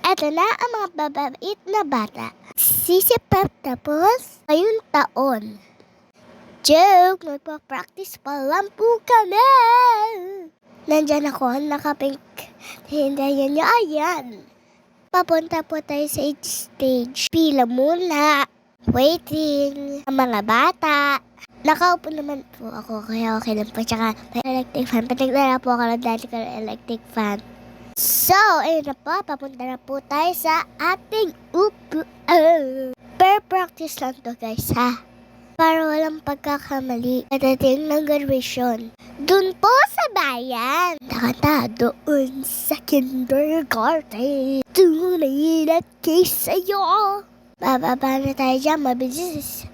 Eto na ang mga babait na bata. Sisipap tapos ngayong taon. Joke, magpa-practice pa lang po kami. Nandyan ako, nakapink. Hindayan niyo, ayan. Papunta po tayo sa stage. Pila muna. Waiting. Ang mga bata. Nakaupo naman po ako, kaya okay lang po. Tsaka may electric fan. Patagdala po ako ng dati ko ng electric fan. So, ayun na po. Papunta na po tayo sa ating upuan. Per practice lang to guys, ha? Para walang pagkakamali. Pagdating ng graduation. Dun po sa bayan. Nakata doon sa kindergarten. Tunay na case sa'yo. Bababa na tayo dyan, mabilis.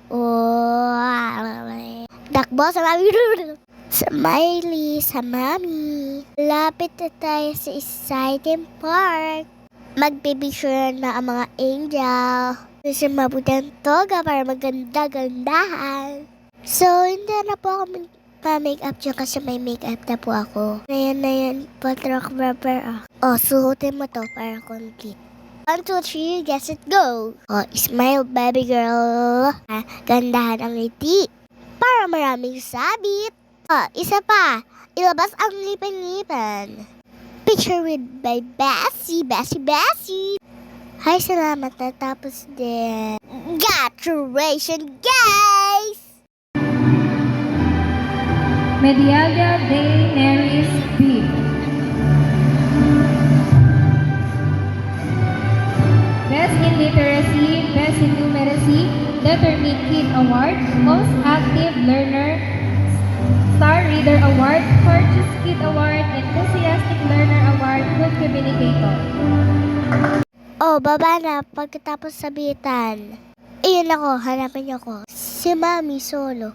Dakbo sa mami. Sa Miley, sa mami. Lapit na tayo sa exciting park. Magbibisure na ang mga angel. Kasi mabutang toga para maganda-gandahan. So, hindi na po ako pa-makeup dyan kasi may makeup na po ako. Ayan, patrock rubber. Suotin mo to para complete. 1, 2, 3, guess it, go! Smile, baby girl. Gandahan ang ngiti. Para maraming sabit. Isa pa. Ilabas ang ngipin-ngipin. Picture with by Bessie. Hi, salamat. Natapos din. Congratulations, guys! Medialia de Neris B. Best in Literacy, Best in Numeracy, Letter Me Kid Award, Most Active Learner, Star Reader Award, Courteous Kid Award, Enthusiastic Learner Award, Good Communicator. Baba na. Pagkatapos sabitan. Ayun ako, hanapin niyo ako. Si Mami solo.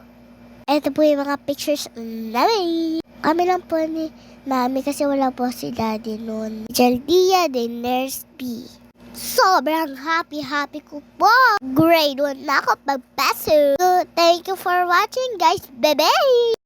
Ito po yung mga pictures namin. Kami lang po ni Mami kasi wala po si Daddy noon. Jaldia de Nurse B. Sobrang happy ko po. Grade 1 na ako pagpaso. So, thank you for watching guys. Bye-bye!